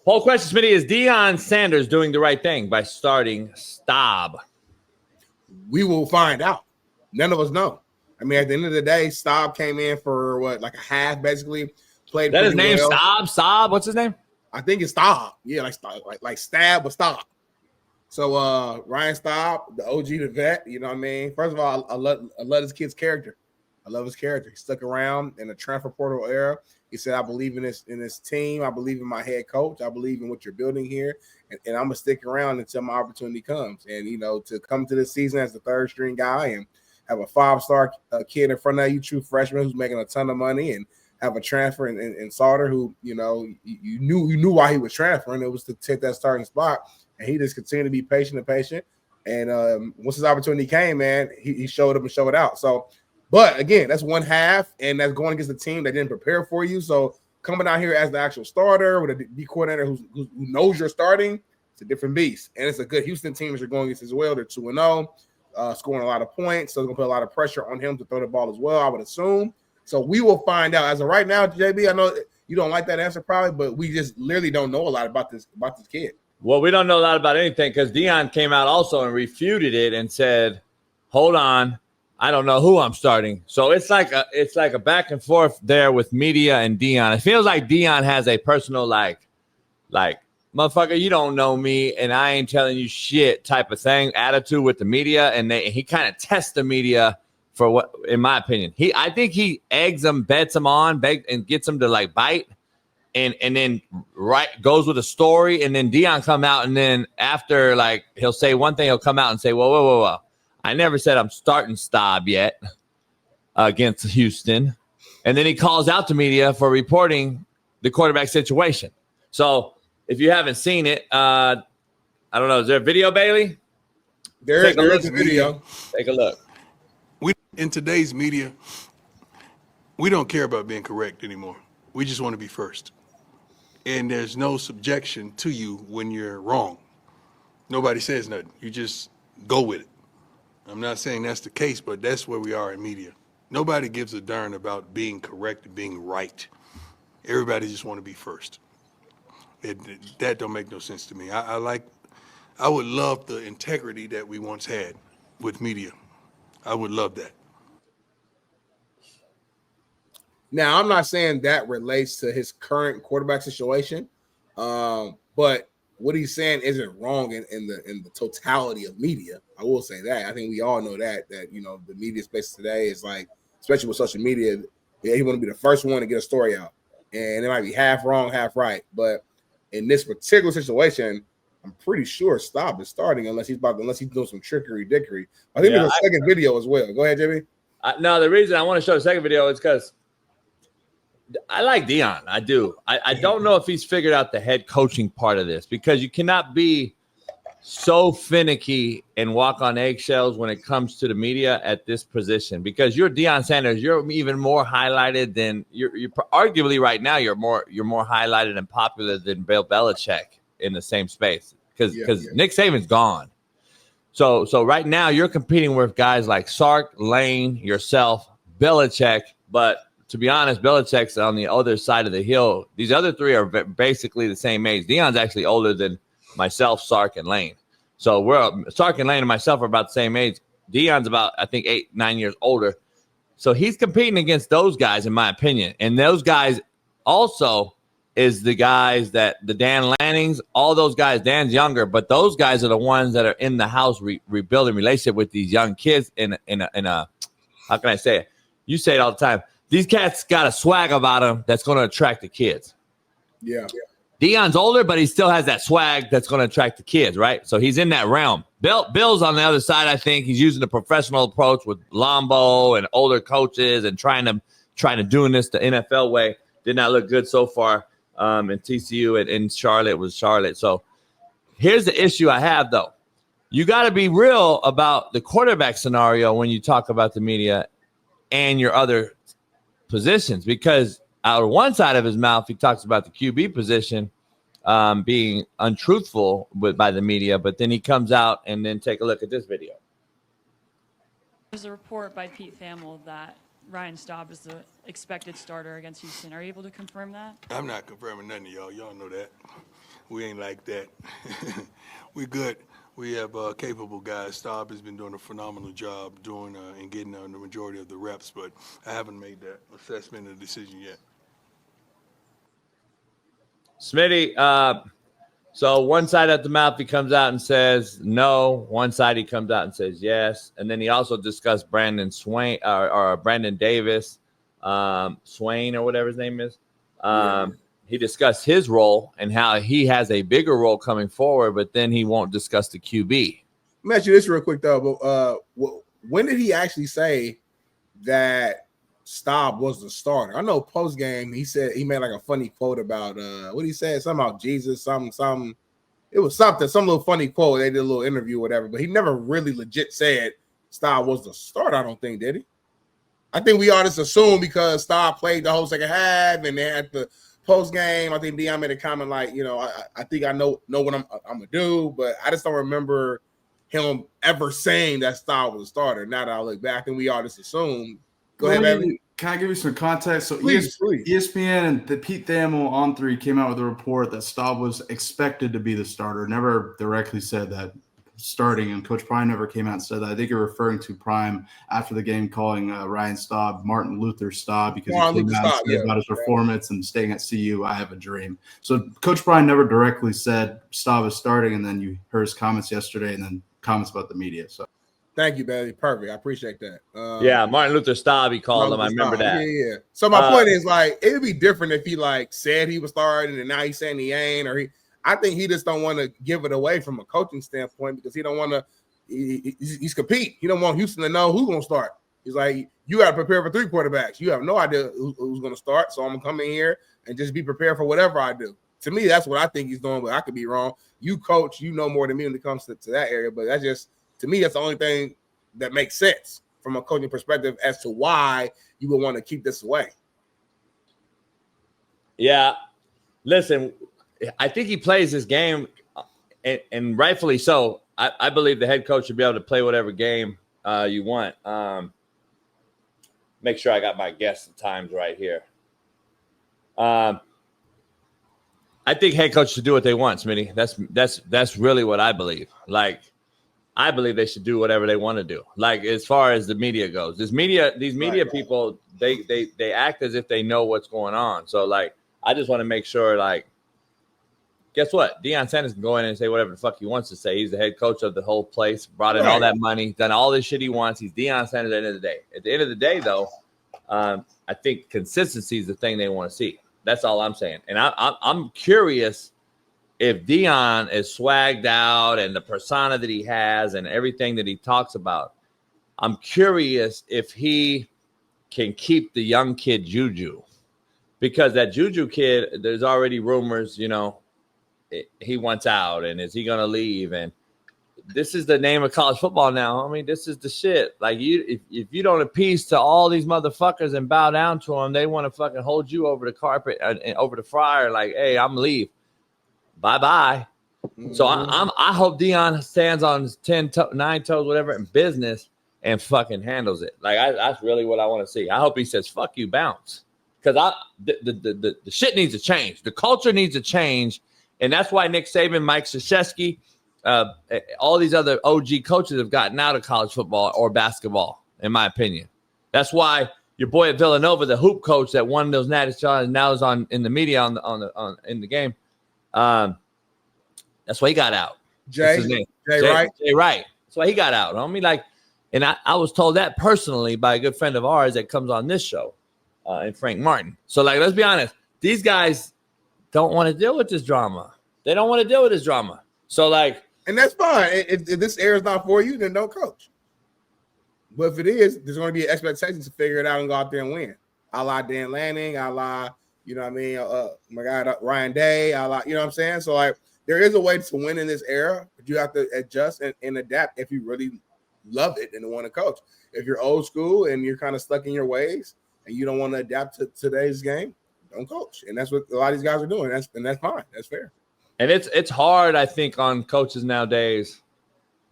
Poll question, Smitty, is Deion Sanders doing the right thing by starting Staub? We will find out. None of us know. I mean, at the end of the day, Staub came in for like a half, basically. Played that his name well. Staub? What's his name? I think it's Staub. Yeah, like stab or stop. So Ryan Staub, the OG, the vet, you know what I mean? First of all, I love this kid's character. I love his character. He stuck around in the transfer portal era. He said, I believe in this team. I believe in my head coach. I believe in what you're building here. And I'm going to stick around until my opportunity comes. And, you know, to come to this season as the third string guy and have a 5-star kid in front of you, true freshman who's making a ton of money, and have a transfer in Sauter who, you know, you knew why he was transferring. It was to take that starting spot. And he just continued to be patient. And once his opportunity came, man, he showed up and showed out. So, but again, that's one half, and that's going against a team that didn't prepare for you. So coming out here as the actual starter with a D coordinator who knows you're starting, it's a different beast. And it's a good Houston team that you're going against as well. They're 2-0, scoring a lot of points. So it's going to put a lot of pressure on him to throw the ball as well, I would assume. So we will find out. As of right now, JB, I know you don't like that answer probably, but we just literally don't know a lot about this kid. Well, we don't know a lot about anything because Deion came out also and refuted it and said, hold on, I don't know who I'm starting. So it's like a back and forth there with media and Deion. It feels like Deion has a personal like motherfucker, you don't know me and I ain't telling you shit type of thing attitude with the media, and he kind of tests the media for what, in my opinion, I think he eggs them, bets them on, and gets them to like bite, and then goes with a story, and then Deion come out, and then after like he'll say one thing, he'll come out and say, whoa. I never said I'm starting Staub yet against Houston. And then he calls out the media for reporting the quarterback situation. So if you haven't seen it, I don't know. Is there a video, Bailey? There is a video. Take a look. In today's media, we don't care about being correct anymore. We just want to be first. And there's no subjection to you when you're wrong. Nobody says nothing. You just go with it. I'm not saying that's the case, but that's where we are in media. Nobody gives a darn about being correct and being right. Everybody just want to be first. That don't make no sense to me. I would love the integrity that we once had with media. I would love that. Now, I'm not saying that relates to his current quarterback situation, but what he's saying isn't wrong in the totality of media. I will say that. I think we all know that you know the media space today is like, especially with social media, you want to be the first one to get a story out, and it might be half wrong, half right. But in this particular situation, I'm pretty sure Staub is starting unless he's doing some dickery. I think there's a second video as well. Go ahead, Jimmy. No, the reason I want to show the second video is because I like Deion. I do. I don't know if he's figured out the head coaching part of this, because you cannot be so finicky and walk on eggshells when it comes to the media at this position, because you're Deion Sanders. You're even more highlighted than you're arguably right now. You're more highlighted and popular than Bill Belichick in the same space, because Nick Saban's gone. So right now you're competing with guys like Sark, Lane, yourself, Belichick, but to be honest, Belichick's on the other side of the hill. These other three are basically the same age. Deion's actually older than myself, Sark, and Lane. So Sark and Lane and myself are about the same age. Deion's about, I think, 8-9 years older. So he's competing against those guys, in my opinion. And those guys also is the guys that the Dan Lannings, all those guys. Dan's younger, but those guys are the ones that are in the house rebuilding relationship with these young kids in a how can I say it? You say it all the time. These cats got a swag about them that's going to attract the kids. Yeah. Deion's older, but he still has that swag that's going to attract the kids, right? So he's in that realm. Bill's on the other side. I think he's using the professional approach with Lombo and older coaches and trying to doing this the NFL way. Did not look good so far. In TCU and in Charlotte was Charlotte. So here's the issue I have, though. You got to be real about the quarterback scenario when you talk about the media and your other positions, because out of one side of his mouth, he talks about the QB position being untruthful by the media, but then he comes out and then take a look at this video. There's a report by Pete Thamel that Ryan Staub is the expected starter against Houston. Are you able to confirm that? I'm not confirming nothing to y'all. Y'all know that. We ain't like that. We good. We have capable guys. Staub has been doing a phenomenal job doing and getting the majority of the reps, but I haven't made that assessment and decision yet. Smitty, so one side at the mouth, he comes out and says no. One side he comes out and says yes. And then he also discussed Brandon Swain or Brandon Davis, Swain or whatever his name is. He discussed his role and how he has a bigger role coming forward, but then he won't discuss the QB. Let me ask you this real quick, though. But when did he actually say that Staub was the starter? I know post game he said he made like a funny quote about what he said, something about Jesus, something. It was something, some little funny quote. They did a little interview, or whatever. But he never really legit said Staub was the starter. I don't think, did he? I think we all just assumed because Staub played the whole second half and they had the post game. I think Deion made a comment like, I think I know what I'm gonna do, but I just don't remember him ever saying that Staub was a starter. Now that I look back, and we all just assumed. Go ahead, baby. Can I give you some context? So Please. ESPN and the Pete Thamel on 3 came out with a report that Staub was expected to be the starter. Never directly said that starting, and Coach Prime never came out and said that. I think you're referring to Prime after the game calling Ryan Staub Martin Luther Staub because he came out and said about his performance and staying at CU, I have a dream. So Coach Prime never directly said Staub is starting, and then you heard his comments yesterday and then comments about the media. So thank you, baby. Perfect. I appreciate that. Martin Luther Staub, he called him. I remember that. Yeah. So my point is, like, it would be different if he like said he was starting and now he's saying he ain't, or I think he just don't want to give it away from a coaching standpoint because he don't want to. He's compete. He don't want Houston to know who's going to start. He's like, you got to prepare for 3 quarterbacks. You have no idea who's going to start, so I'm going to come in here and just be prepared for whatever I do. To me, that's what I think he's doing, but I could be wrong. You coach, you know more than me when it comes to that area, but that's just, to me, that's the only thing that makes sense from a coaching perspective as to why you would want to keep this away. Yeah. Listen, I think he plays this game, and rightfully so. I believe the head coach should be able to play whatever game you want. Make sure I got my guess times right here. I think head coach should do what they want, Smitty. That's really what I believe. Like, I believe they should do whatever they want to do. Like, as far as the media goes, these media people, they act as if they know what's going on. So, like, I just want to make sure, like, guess what? Deion Sanders can go in and say whatever the fuck he wants to say. He's the head coach of the whole place, brought in all that money, done all this shit he wants. He's Deion Sanders at the end of the day. At the end of the day, though, I think consistency is the thing they want to see. That's all I'm saying. And I'm curious if Deion is swagged out and the persona that he has and everything that he talks about. I'm curious if he can keep the young kid Juju. Because that Juju kid, there's already rumors, he wants out, and is he going to leave? And this is the name of college football now. I mean, this is the shit. Like, if you don't appease to all these motherfuckers and bow down to them, they want to fucking hold you over the carpet and over the fryer. Like, hey, I'm leave. Bye-bye. Mm-hmm. So I hope Deion stands on his 9 toes, whatever, in business and fucking handles it. Like, that's really what I want to see. I hope he says, fuck you, bounce. Because the shit needs to change. The culture needs to change. And that's why Nick Saban, Mike McChesney, all these other OG coaches have gotten out of college football or basketball, in my opinion. That's why your boy at Villanova, the hoop coach that won those natty challenges, now is in the media in the game. That's why he got out. Jay Wright. Jay Wright. That's why he got out. I mean, like, and I was told that personally by a good friend of ours that comes on this show, and Frank Martin. So, like, let's be honest. These guys don't want to deal with this drama. They don't want to deal with this drama. So, like, and that's fine. If this area is not for you, then don't coach. But if it is, there's going to be expectations to figure it out and go out there and win. A la Dan Lanning, a la, my guy Ryan Day, a la, you know what I'm saying? So, like, there is a way to win in this era, but you have to adjust and adapt if you really love it and want to coach. If you're old school and you're kind of stuck in your ways and you don't want to adapt to today's game, don't coach. And that's what a lot of these guys are doing. That's fine. That's fair. And it's hard, I think, on coaches nowadays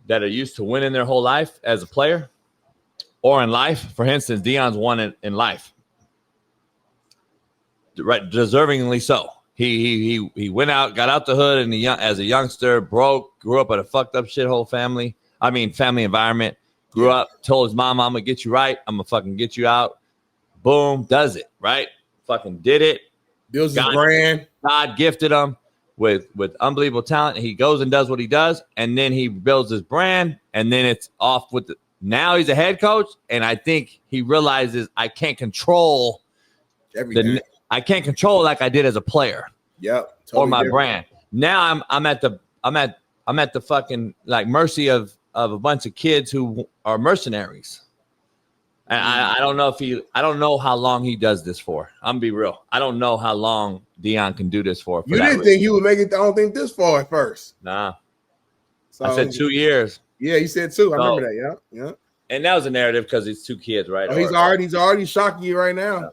that are used to winning their whole life as a player or in life. For instance, Deion's won in life. Right, deservingly so. He went out, got out the hood as a youngster, grew up in a fucked up shithole family. I mean, family environment. Grew up, told his mom, I'm gonna get you right. I'm gonna fucking get you out. Boom, does it, right? Fucking did it. Builds his brand. God gifted him with unbelievable talent. He goes and does what he does, and then he builds his brand, and then it's off with now he's a head coach, and I think he realizes I can't control everything. I can't control like I did as a player. Yep. Totally or my different brand. Now I'm at the fucking like mercy of a bunch of kids who are mercenaries. And I don't know how long he does this for. I'm gonna be real. I don't know how long Deion can do this for. You didn't think he would make it, I don't think, this far at first. Nah. So, I said 2 years. Yeah, you said 2. I remember that. Yeah. And that was a narrative because it's 2 kids, right? Oh, he's already shocking you right now.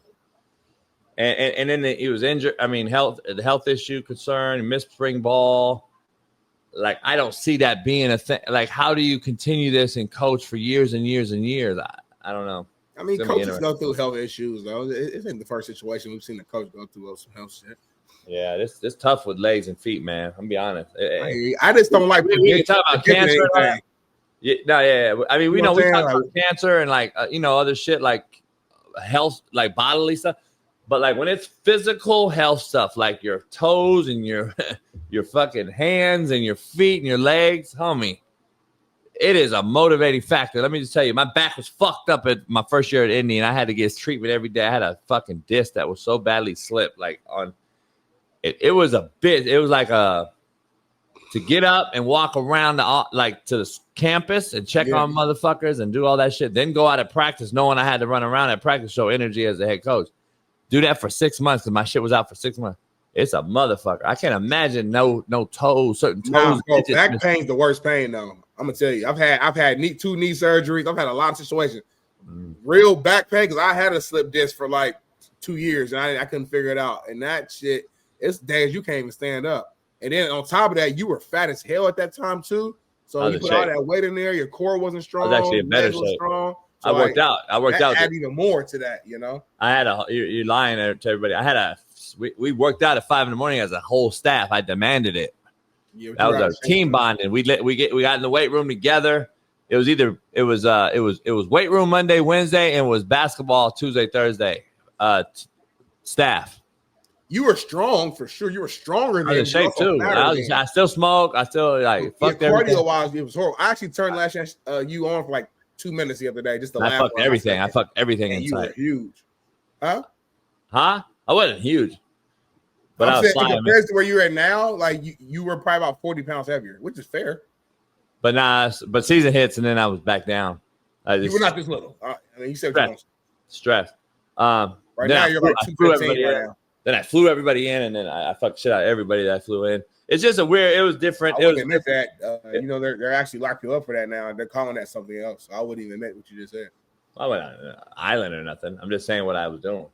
Yeah. And then he was injured. I mean, the health issue concern, missed spring ball. Like, I don't see that being a thing. Like, how do you continue this and coach for years and years and years? I don't know. I mean, coaches go through health issues, though. It isn't the first situation we've seen a coach go through some health shit. Yeah, this tough with legs and feet, man. I'm gonna be honest. I just don't like. We can talk about cancer. Yeah. I mean, we talk about cancer and like other shit like health, like bodily stuff. But like when it's physical health stuff, like your toes and your fucking hands and your feet and your legs, homie, it is a motivating factor. Let me just tell you, my back was fucked up at my first year at Indy, and I had to get treatment every day. I had a fucking disc that was so badly slipped, like on. It was a bit. It was like to get up and walk around to the campus and check on motherfuckers and do all that shit. Then go out at practice, knowing I had to run around at practice, show energy as a head coach. Do that for 6 months because my shit was out for 6 months. It's a motherfucker. I can't imagine no toes, certain toes. Bro, back pain's the worst pain though. I'm gonna tell you. I've had 2 knee surgeries. I've had a lot of situations. Real back pain because I had a slip disc for like 2 years and I couldn't figure it out. And that shit. It's days you can't even stand up. And then on top of that, you were fat as hell at that time too. So you put all that weight in there. Your core wasn't strong. I was actually in better shape. So I worked out. Add even more to that, I had you're lying there to everybody. We worked out at 5 a.m. as a whole staff. I demanded it. That was our team bonding. We got in the weight room together. It was weight room Monday, Wednesday, and it was basketball Tuesday, Thursday. Staff. You were strong for sure. You were stronger than I was in shape too. I still smoke. I still like fucked everything. Cardio wise, it was horrible. I actually turned last year you on for like 2 minutes the other day just to laugh. I fucked everything inside. You were huge. Huh? I wasn't huge. But I'm I was saying compared to where you're at now, like you were probably about 40 pounds heavier, which is fair. But season hits and then I was back down. You were not this little. I mean, you said stress. Right now you're like 215 right now. Then I flew everybody in, and then I fucked shit out of everybody that I flew in. It's just it was different. I wouldn't admit that. They're actually locked you up for that now. They're calling that something else. So I wouldn't even admit what you just said. I went on an island or nothing. I'm just saying what I was doing.